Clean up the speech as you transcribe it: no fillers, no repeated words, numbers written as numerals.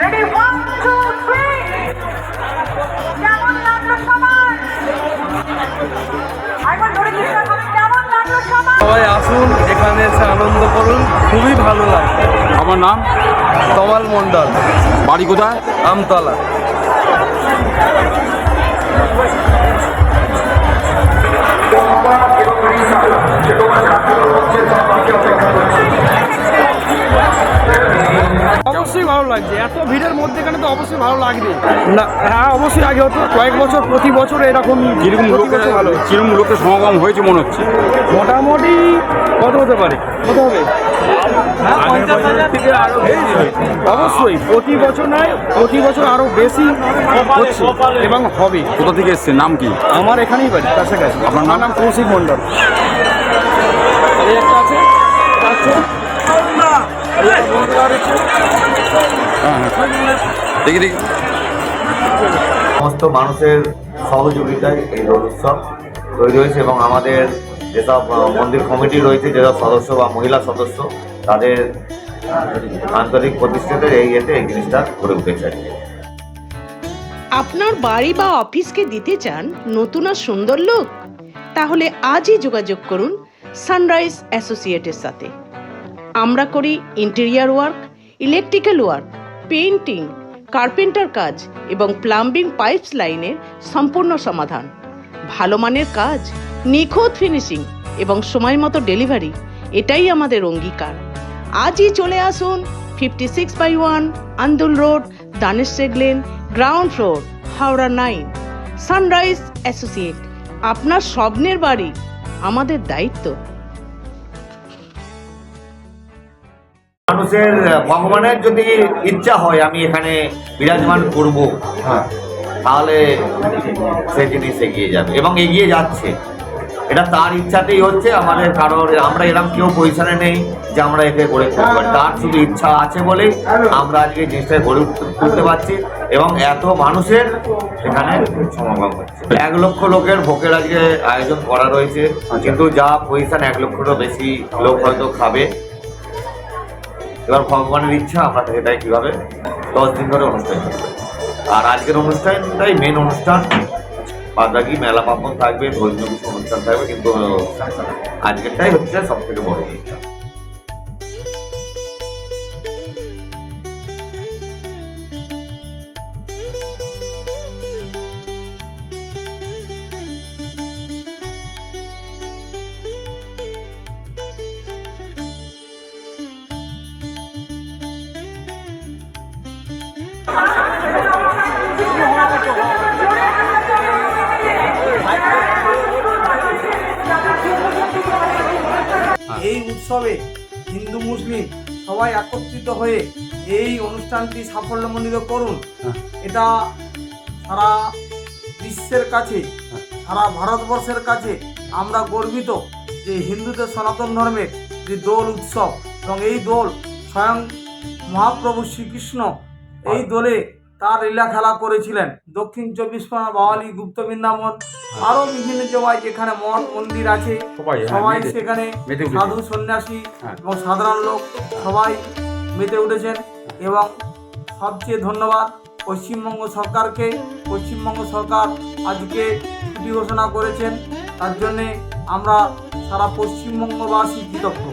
Ready, 1, 2, 3. কেমন লাগলো সবার? একবার ধরে চেষ্টা করুন, কেমন লাগলো সবার? সবাই আসুন, এখানে এসে আনন্দ করুন, খুবই ভালো লাগবে। আমার নাম তমাল মণ্ডল, বাড়ি কোথায়? আমতলা। অবশ্যই ভালো লাগছে, এত ভিড়ের মধ্যেখানে তো অবশ্যই ভালো লাগবে না। হ্যাঁ অবশ্যই আগে হতো, কয়েক বছর প্রতি বছর এরকম কিরকম লোকের সমাগম হয়েছে মনে হচ্ছে? মোটামুটি কত হতে পারে, কত হবে? অবশ্যই প্রতি বছর নয়, প্রতি বছর আরো বেশি হচ্ছে এবং হবে। কোথা থেকে এসছে, নাম কি? আমার এখানেই বাড়ি, কাছাকাছি। আপনার নাম? কৌশিক মণ্ডল। এই একটা আছে, দেখি দেখি। সমস্ত মানুষের সহযোগিতায় এই দোল উৎসব তৈরি হয়েছে এবং আমাদের যেসব মন্দির কমিটি রয়েছে, যেসব সদস্য বা মহিলা সদস্য, তাদের আন্তরিক প্রতিষ্ঠাতে এই জিনিসটা করে উঠেছে। আপনার বাড়ি বা অফিসকে দিতে চান নতুন আর সুন্দর লুক? তাহলে আজই যোগাযোগ করুন সানরাইজ অ্যাসোসিয়েটের সাথে। আমরা করি interior work, electrical work, painting, carpenter কাজ এবং প্লাম্বিং পাইপস লাইনের সম্পূর্ণ সমাধান। ভালো মানের কাজ, নিখুঁত ফিনিশিং এবং সময় মতো ডেলিভারি, এটাই আমাদের অঙ্গীকার। আজই চলে আসুন 56/1 Andul road, Danesh lane, ground floor, Howrah 9। Sunrise associate, আপনার স্বপ্নের বাড়ি আমাদের দায়িত্ব। মানুষের ভগবানের যদি ইচ্ছা হয় আমি এখানে বিরাজমান করব, তাহলে সে জিনিস এগিয়ে যাবে এবং এগিয়ে যাচ্ছে। এটা তার ইচ্ছাতেই হচ্ছে। আমাদের কারোর, আমরা এরকম কেউ পজিশনে নেই যে আমরা একে গড়ে তুলতে পারি। তার শুধু ইচ্ছা আছে বলেই আমরা আজকে জিনিসটা গড়ে তুলতে পারছি এবং এত মানুষের এখানে সমাগম হচ্ছে। 1 লক্ষ লোকের ভোগের আজকে আয়োজন করা রয়েছে, কিন্তু যা পজিশন 1 লক্ষেরও বেশি লোক হয়তো খাবে। এবার ভগবানের ইচ্ছা আমরা সেটাই কীভাবে 10 দিন ধরে অনুষ্ঠান করবে। আর আজকের অনুষ্ঠানটাই মেন অনুষ্ঠান। বাদ বাকি মেলা পার্বণ থাকবে, ধর্মীয় কিছু অনুষ্ঠান থাকবে, কিন্তু আজকেরটাই হচ্ছে সব থেকে বড় অনুষ্ঠান। এই উৎসবে হিন্দু মুসলিম সবাই একত্রিত হয়ে এই অনুষ্ঠানটি সাফল্যমণ্ডিত করুন। এটা সারা বিশ্বের কাছে, সারা ভারতবর্ষের কাছে আমরা গর্বিত যে হিন্দুদের সনাতন ধর্মের যে দোল উৎসব, এবং এই দোল স্বয়ং মহাপ্রভু শ্রীকৃষ্ণ এই দোলে তার লীলা খেলা করেছিলেন। দক্ষিণ 24 পরগনা, বাওয়ালি, গুপ্ত বৃন্দাবন, আরও বিভিন্ন জায়গায় যেখানে মঠ মন্দির আছে, সবাই সেখানে সাধু সন্ন্যাসী এবং সাধারণ লোক সবাই মেতে উঠেছেন। এবং সবচেয়ে ধন্যবাদ পশ্চিমবঙ্গ সরকারকে। পশ্চিমবঙ্গ সরকার আজকে ছুটি ঘোষণা করেছেন, তার জন্যে আমরা সারা পশ্চিমবঙ্গবাসী কৃতজ্ঞ।